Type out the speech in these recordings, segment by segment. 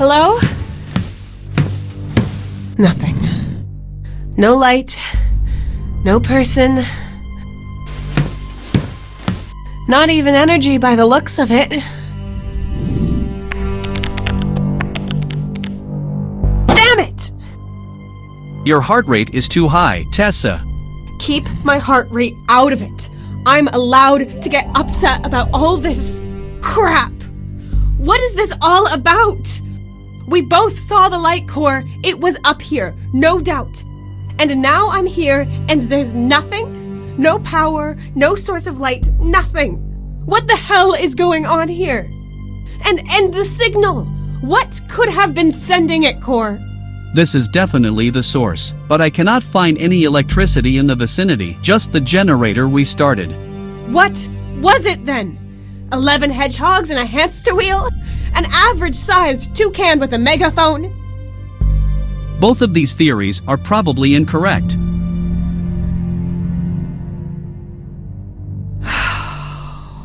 Hello? Nothing. No light. No person. Not even energy by the looks of it. Damn it! Your heart rate is too high, Tessa. Keep my heart rate out of it. I'm allowed to get upset about all this crap. What is this all about? We both saw the light core. It was up here, no doubt. And now I'm here and there's nothing? No power, no source of light, nothing. What the hell is going on here? And the signal. What could have been sending it, core? This is definitely the source, but I cannot find any electricity in the vicinity, just the generator we started. What was it then? 11 hedgehogs and a hamster wheel? An average-sized toucan with a megaphone? Both of these theories are probably incorrect.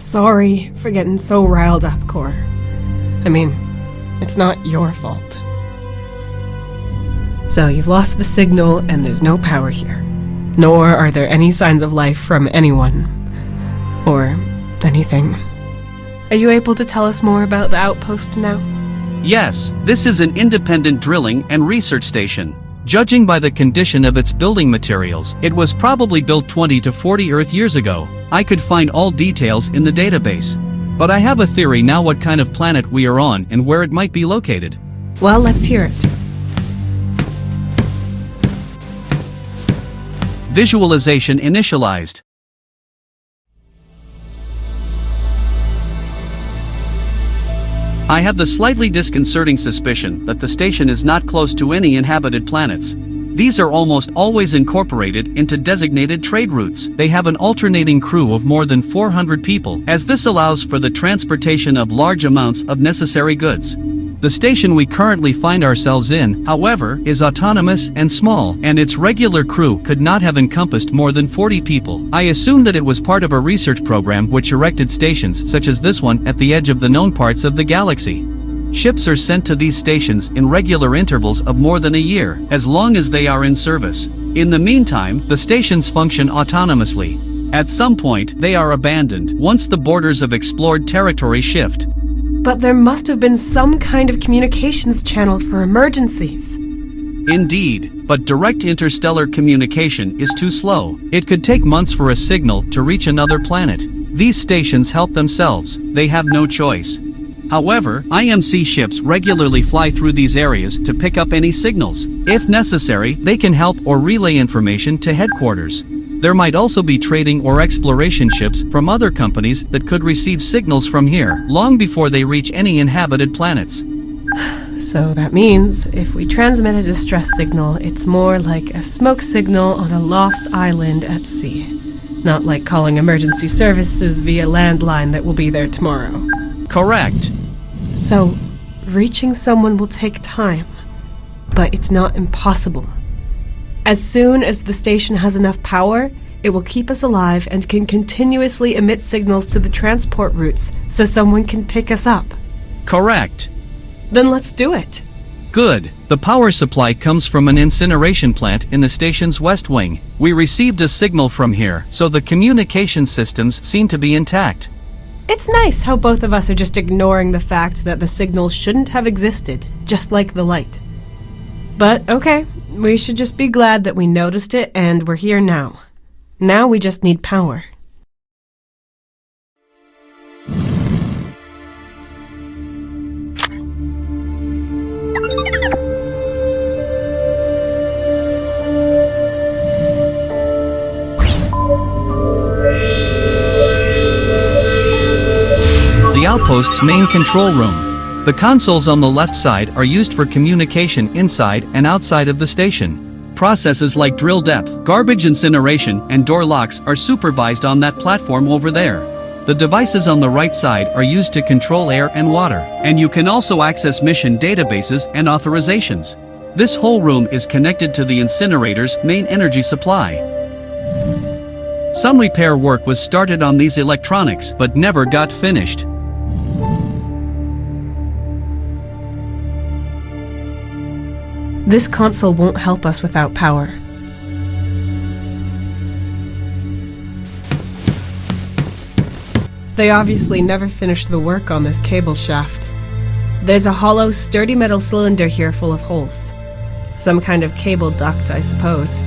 Sorry for getting so riled up, Core. I mean, it's not your fault. So you've lost the signal and there's no power here. Nor are there any signs of life from anyone. Or anything. Are you able to tell us more about the outpost now? Yes, this is an independent drilling and research station. Judging by the condition of its building materials, it was probably built 20 to 40 Earth years ago. I could find all details in the database. But I have a theory now what kind of planet we are on and where it might be located. Well, let's hear it. Visualization initialized. I have the slightly disconcerting suspicion that the station is not close to any inhabited planets. These are almost always incorporated into designated trade routes. They have an alternating crew of more than 400 people, as this allows for the transportation of large amounts of necessary goods. The station we currently find ourselves in, however, is autonomous and small, and its regular crew could not have encompassed more than 40 people. I assume that it was part of a research program which erected stations such as this one at the edge of the known parts of the galaxy. Ships are sent to these stations in regular intervals of more than a year, as long as they are in service. In the meantime, the stations function autonomously. At some point, they are abandoned once the borders of explored territory shift. But there must have been some kind of communications channel for emergencies. Indeed, but direct interstellar communication is too slow. It could take months for a signal to reach another planet. These stations help themselves, they have no choice. However, IMC ships regularly fly through these areas to pick up any signals. If necessary, they can help or relay information to headquarters. There might also be trading or exploration ships from other companies that could receive signals from here, long before they reach any inhabited planets. So that means, if we transmit a distress signal, it's more like a smoke signal on a lost island at sea. Not like calling emergency services via landline that will be there tomorrow. Correct. So, reaching someone will take time, but it's not impossible. As soon as the station has enough power, it will keep us alive and can continuously emit signals to the transport routes so someone can pick us up. Correct. Then let's do it. Good. The power supply comes from an incineration plant in the station's west wing. We received a signal from here, so the communication systems seem to be intact. It's nice how both of us are just ignoring the fact that the signal shouldn't have existed, just like the light. But okay, we should just be glad that we noticed it and we're here now. Now we just need power. The outpost's main control room. The consoles on the left side are used for communication inside and outside of the station. Processes like drill depth, garbage incineration, and door locks are supervised on that platform over there. The devices on the right side are used to control air and water, and you can also access mission databases and authorizations. This whole room is connected to the incinerator's main energy supply. Some repair work was started on these electronics but never got finished. This console won't help us without power. They obviously never finished the work on this cable shaft. There's a hollow, sturdy metal cylinder here full of holes. Some kind of cable duct, I suppose.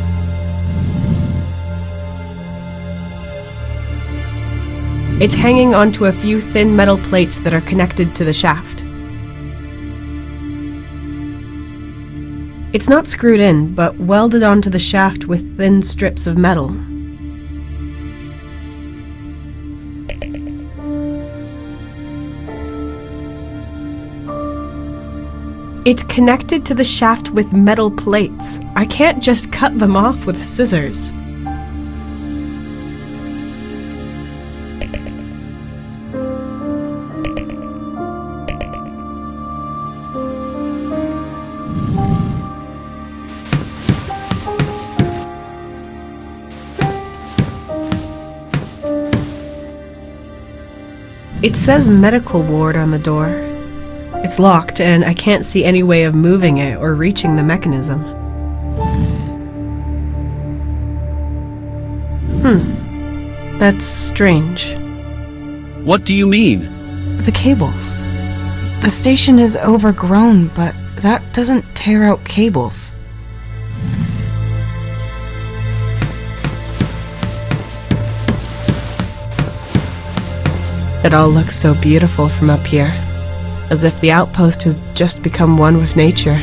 It's hanging onto a few thin metal plates that are connected to the shaft. It's not screwed in, but welded onto the shaft with thin strips of metal. It's connected to the shaft with metal plates. I can't just cut them off with scissors. It says medical ward on the door. It's locked, and I can't see any way of moving it or reaching the mechanism. That's strange. What do you mean? The cables. The station is overgrown, but that doesn't tear out cables. It all looks so beautiful from up here, as if the outpost has just become one with nature.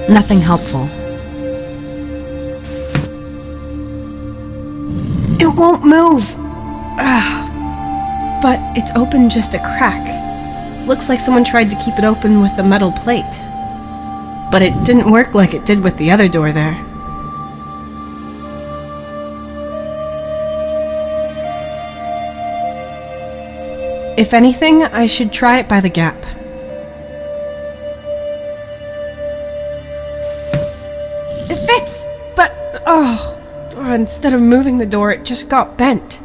Nothing helpful. It won't move! But it's open just a crack. Looks like someone tried to keep it open with a metal plate. But it didn't work like it did with the other door there. If anything, I should try it by the gap. It fits! But, instead of moving the door, it just got bent.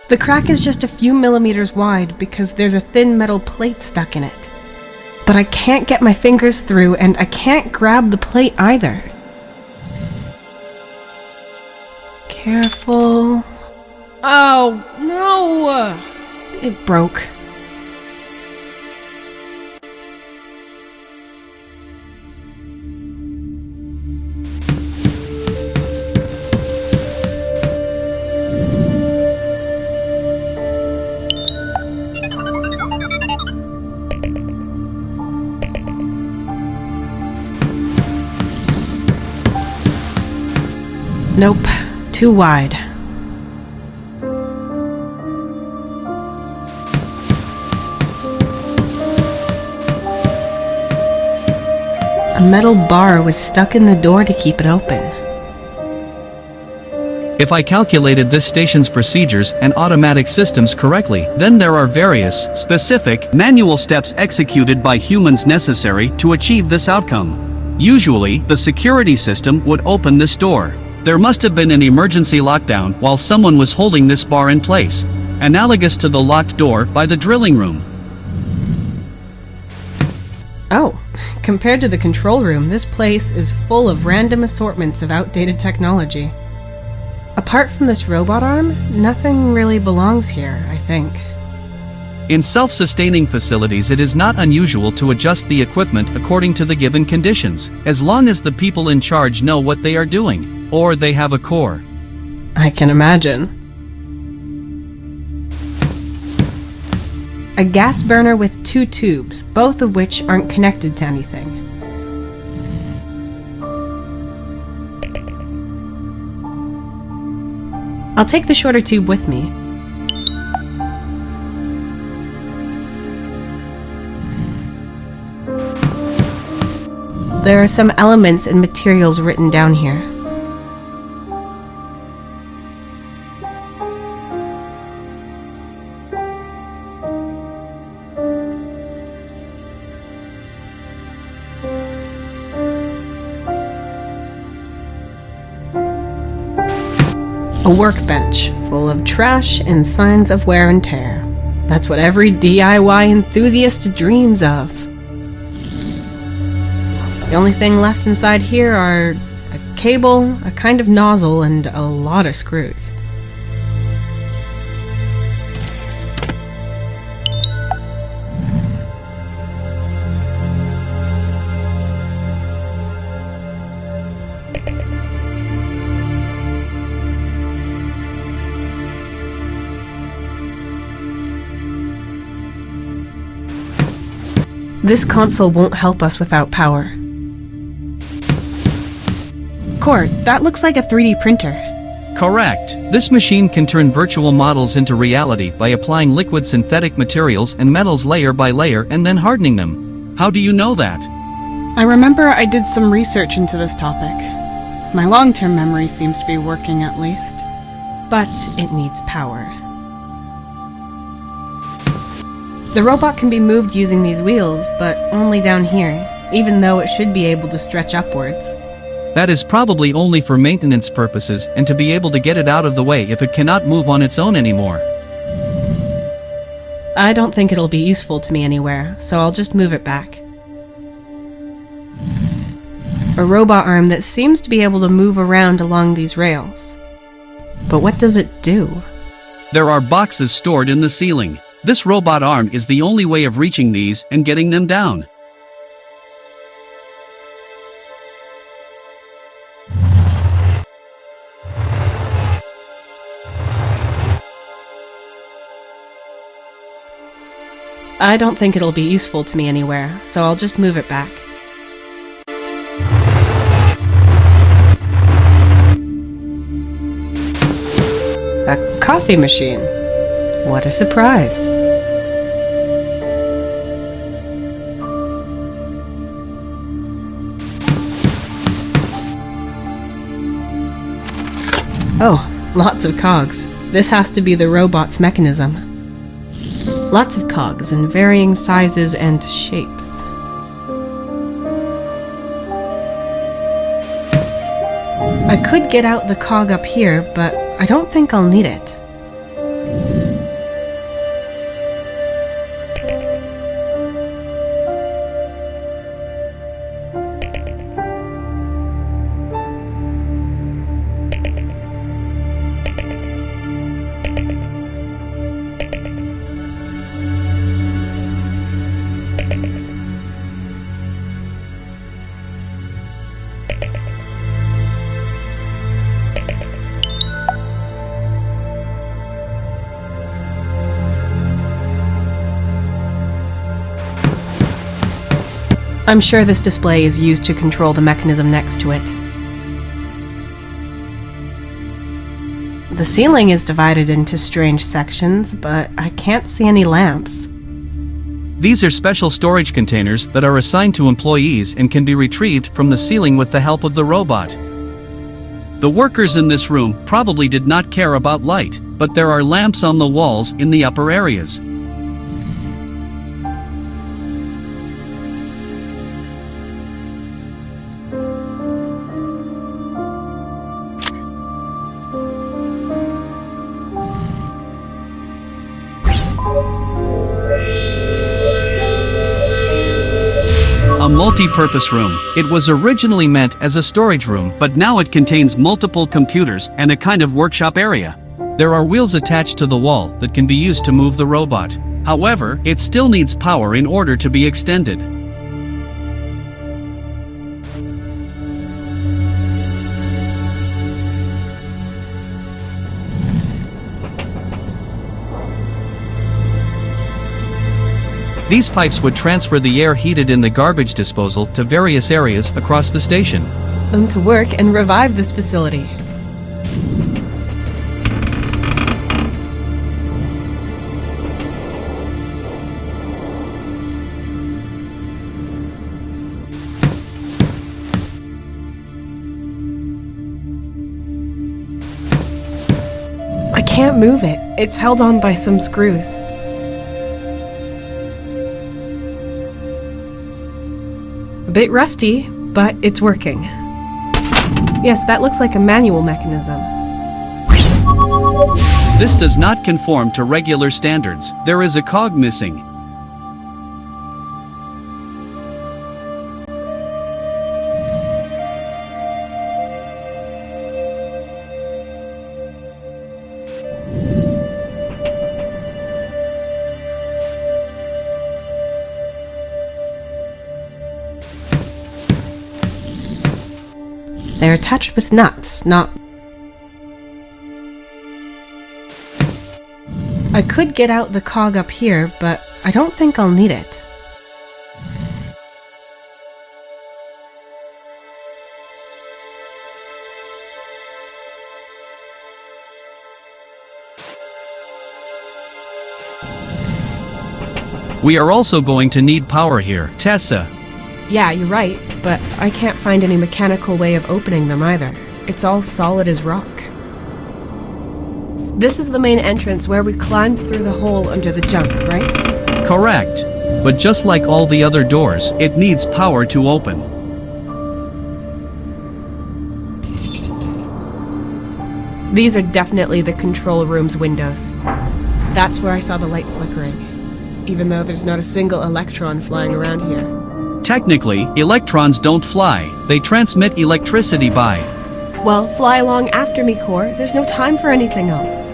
The crack is just a few millimeters wide because there's a thin metal plate stuck in it. But I can't get my fingers through, and I can't grab the plate either. Careful. Oh, no! It broke. Nope, too wide. A metal bar was stuck in the door to keep it open. If I calculated this station's procedures and automatic systems correctly, then there are various, specific, manual steps executed by humans necessary to achieve this outcome. Usually, the security system would open this door. There must have been an emergency lockdown while someone was holding this bar in place, analogous to the locked door by the drilling room. Oh, compared to the control room, this place is full of random assortments of outdated technology. Apart from this robot arm, nothing really belongs here, I think. In self-sustaining facilities, it is not unusual to adjust the equipment according to the given conditions, as long as the people in charge know what they are doing, or they have a core. I can imagine. A gas burner with 2 tubes, both of which aren't connected to anything. I'll take the shorter tube with me. There are some elements and materials written down here. A workbench full of trash and signs of wear and tear. That's what every DIY enthusiast dreams of. The only thing left inside here are a cable, a kind of nozzle, and a lot of screws. This console won't help us without power. Cord, that looks like a 3D printer. Correct. This machine can turn virtual models into reality by applying liquid synthetic materials and metals layer by layer and then hardening them. How do you know that? I remember I did some research into this topic. My long-term memory seems to be working at least. But it needs power. The robot can be moved using these wheels, but only down here, even though it should be able to stretch upwards. That is probably only for maintenance purposes and to be able to get it out of the way if it cannot move on its own anymore. I don't think it'll be useful to me anywhere, so I'll just move it back. A robot arm that seems to be able to move around along these rails. But what does it do? There are boxes stored in the ceiling. This robot arm is the only way of reaching these and getting them down. I don't think it'll be useful to me anywhere, so I'll just move it back. A coffee machine. What a surprise. Oh, lots of cogs. This has to be the robot's mechanism. Lots of cogs in varying sizes and shapes. I could get out the cog up here, but I don't think I'll need it. I'm sure this display is used to control the mechanism next to it. The ceiling is divided into strange sections, but I can't see any lamps. These are special storage containers that are assigned to employees and can be retrieved from the ceiling with the help of the robot. The workers in this room probably did not care about light, but there are lamps on the walls in the upper areas. A multi-purpose room. It was originally meant as a storage room, but now it contains multiple computers and a kind of workshop area. There are wheels attached to the wall that can be used to move the robot. However, it still needs power in order to be extended. These pipes would transfer the air heated in the garbage disposal to various areas across the station. To work and revive this facility. can't move it. It's held on by some screws. A bit rusty, but it's working. Yes, that looks like a manual mechanism. This does not conform to regular standards. There is a cog missing. They're attached with nuts, not... I could get out the cog up here, but I don't think I'll need it. We are also going to need power here, Tessa. Yeah, you're right, but I can't find any mechanical way of opening them either. It's all solid as rock. This is the main entrance where we climbed through the hole under the junk, right? Correct. But just like all the other doors, it needs power to open. These are definitely the control room's windows. That's where I saw the light flickering, even though there's not a single electron flying around here. Technically, electrons don't fly. They transmit electricity by. Well, fly along after me, Core. There's no time for anything else.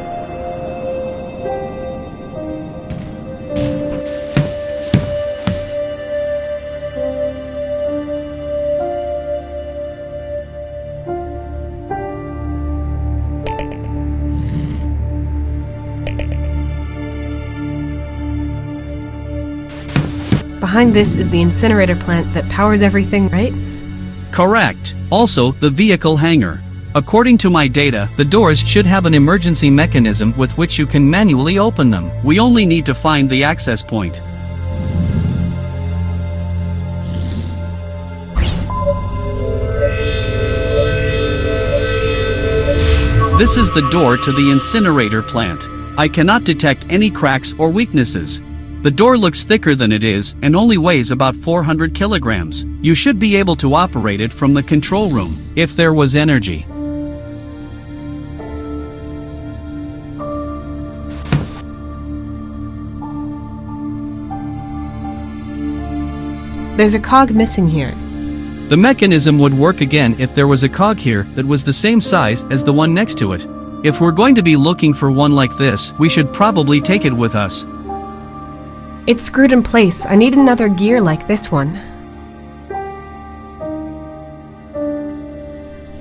Behind this is the incinerator plant that powers everything, right? Correct. Also, the vehicle hangar. According to my data, the doors should have an emergency mechanism with which you can manually open them. We only need to find the access point. This is the door to the incinerator plant. I cannot detect any cracks or weaknesses. The door looks thicker than it is and only weighs about 400 kilograms. You should be able to operate it from the control room, if there was energy. There's a cog missing here. The mechanism would work again if there was a cog here that was the same size as the one next to it. If we're going to be looking for one like this, we should probably take it with us. It's screwed in place. I need another gear like this one.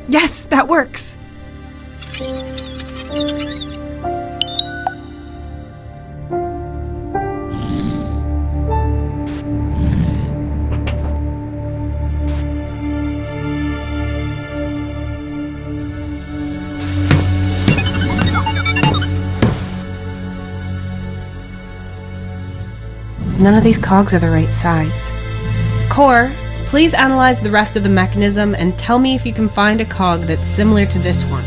Yes, that works! None of these cogs are the right size. Core, please analyze the rest of the mechanism and tell me if you can find a cog that's similar to this one.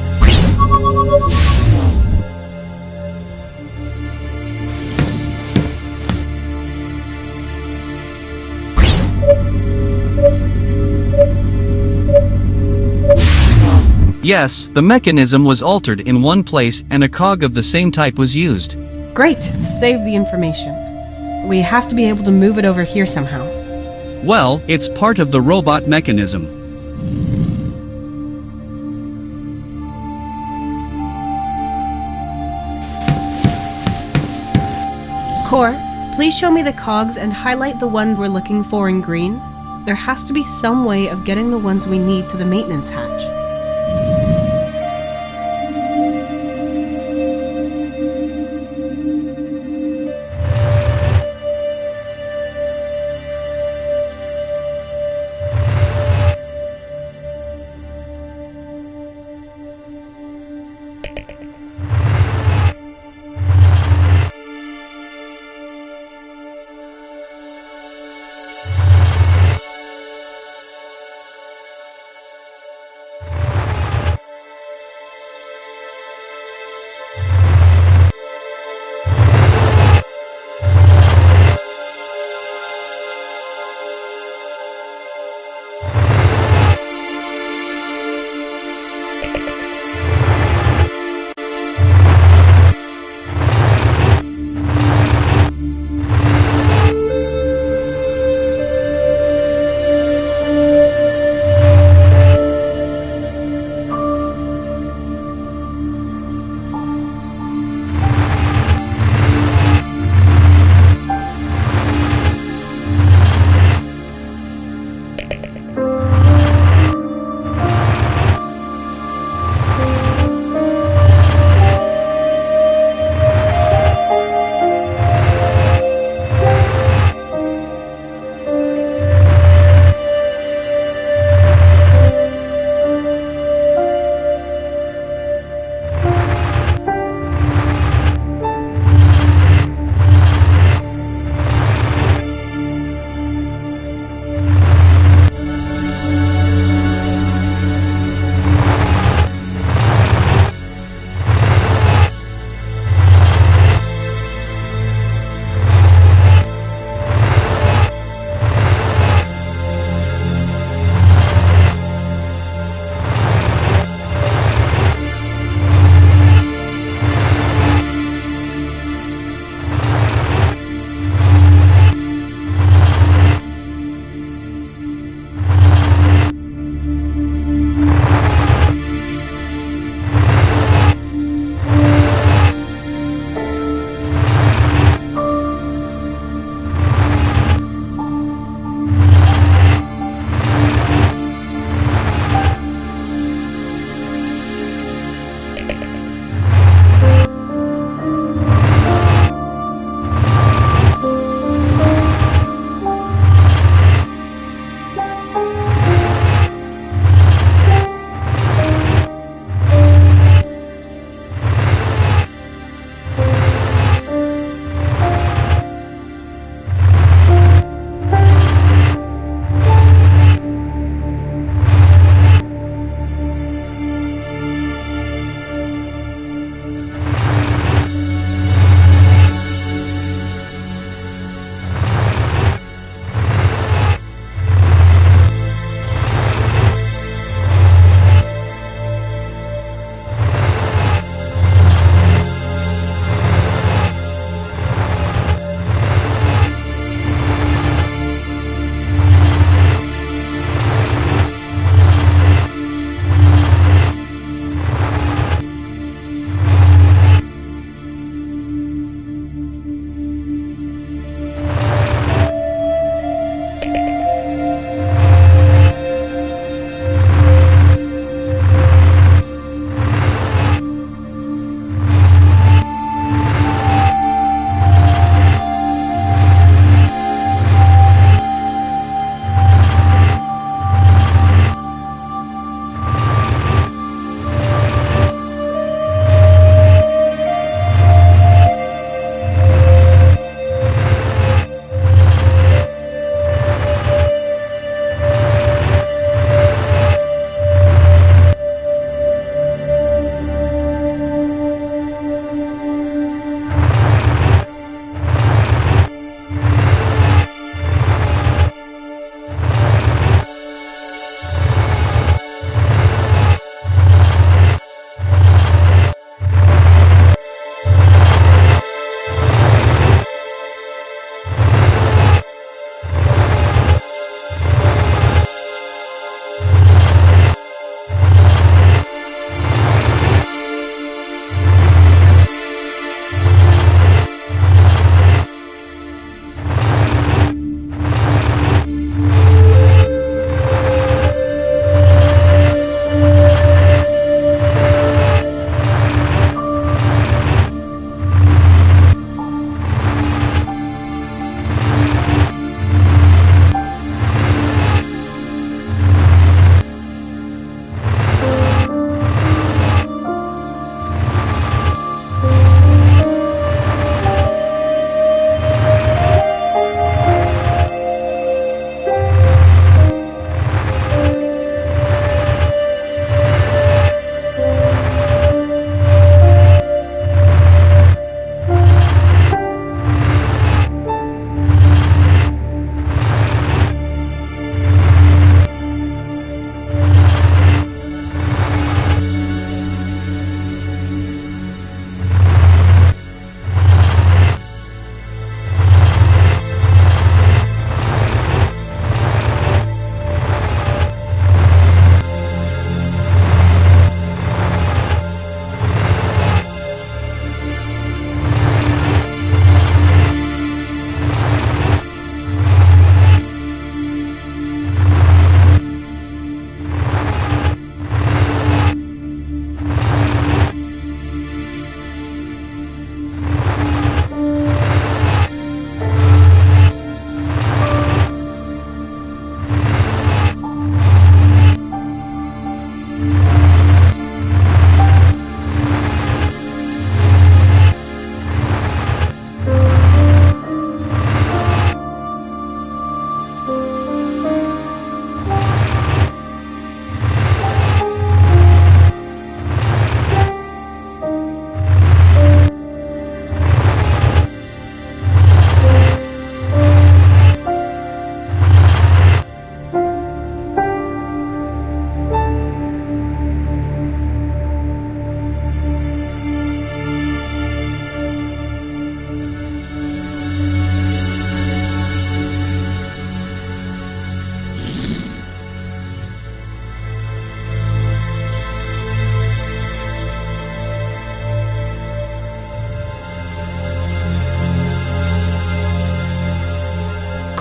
Yes, the mechanism was altered in one place and a cog of the same type was used. Great, save the information. We have to be able to move it over here somehow. Well, it's part of the robot mechanism. Core, please show me the cogs and highlight the ones we're looking for in green. There has to be some way of getting the ones we need to the maintenance hatch.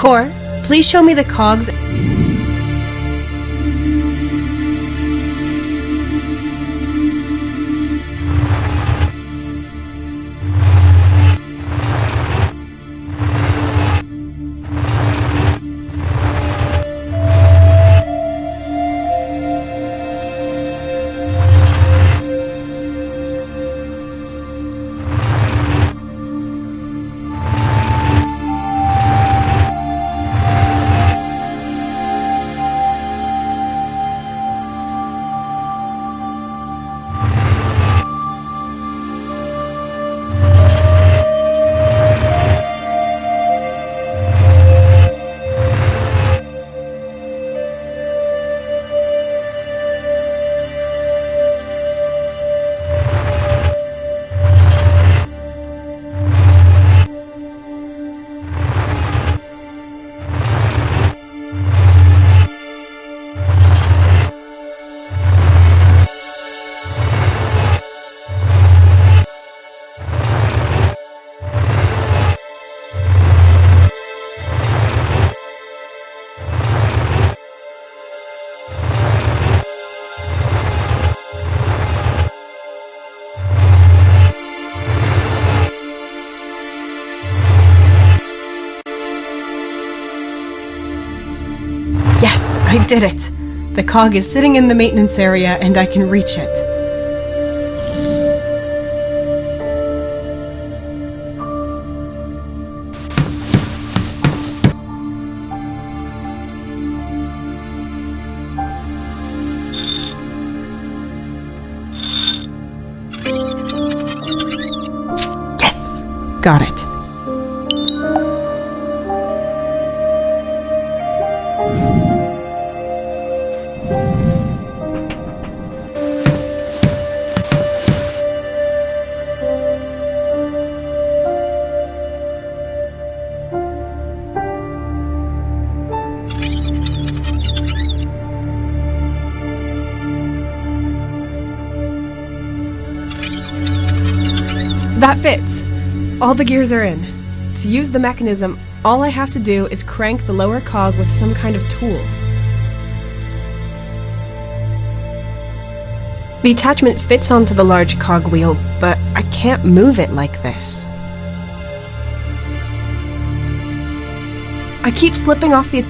Core, please show me the cogs. Yes, I did it! The cog is sitting in the maintenance area and I can reach it. Yes! Got it. That fits! All the gears are in. To use the mechanism, all I have to do is crank the lower cog with some kind of tool. The attachment fits onto the large cog wheel, but I can't move it like this. I keep slipping off the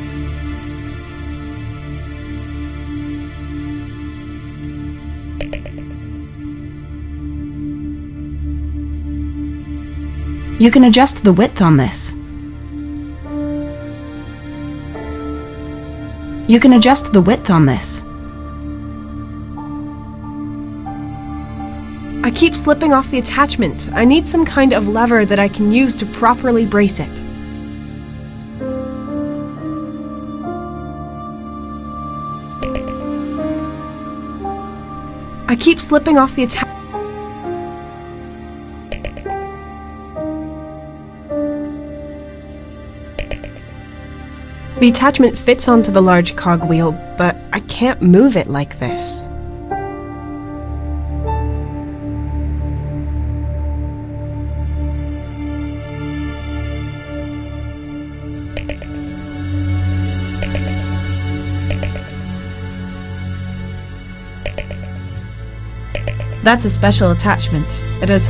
You can adjust the width on this. You can adjust the width on this. I keep slipping off the attachment. I need some kind of lever that I can use to properly brace it. I keep slipping off the attachment. The attachment fits onto the large cog wheel, but I can't move it like this. That's a special attachment. It has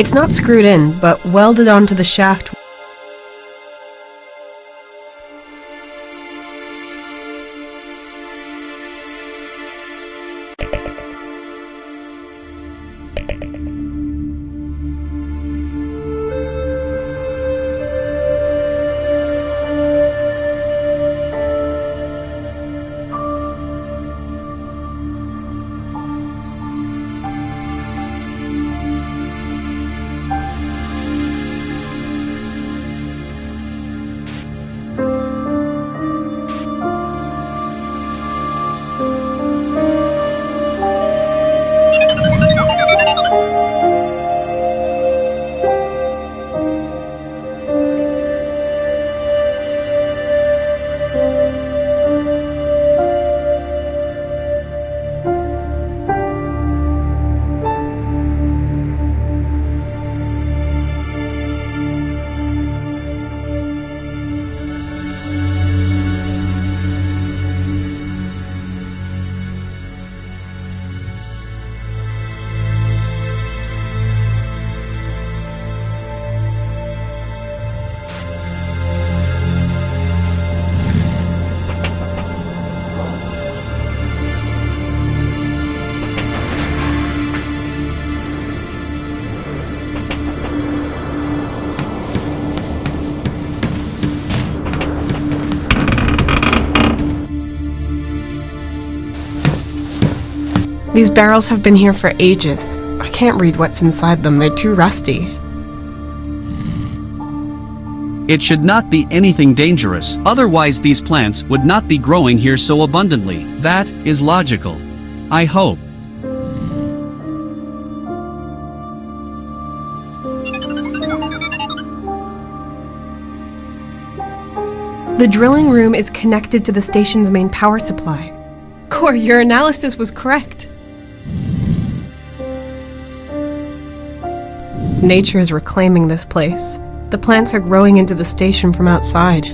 It's not screwed in, but welded onto the shaft. These barrels have been here for ages. I can't read what's inside them, they're too rusty. It should not be anything dangerous, otherwise these plants would not be growing here so abundantly. That is logical. I hope. The drilling room is connected to the station's main power supply. Core, your analysis was correct. Nature is reclaiming this place. The plants are growing into the station from outside.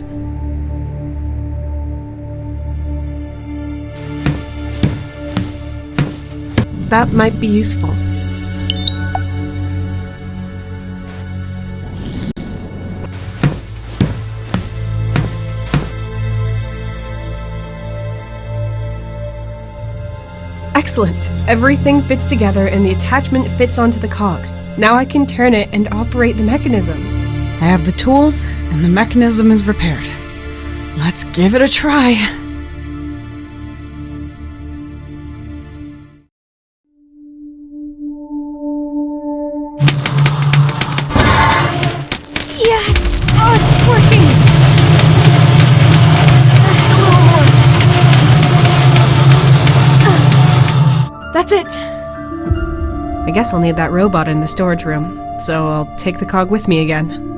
That might be useful. Excellent. Everything fits together and the attachment fits onto the cog. Now I can turn it and operate the mechanism. I have the tools, and the mechanism is repaired. Let's give it a try. Yes! Oh, it's working! Just a little more. That's it! I guess I'll need that robot in the storage room, so I'll take the cog with me again.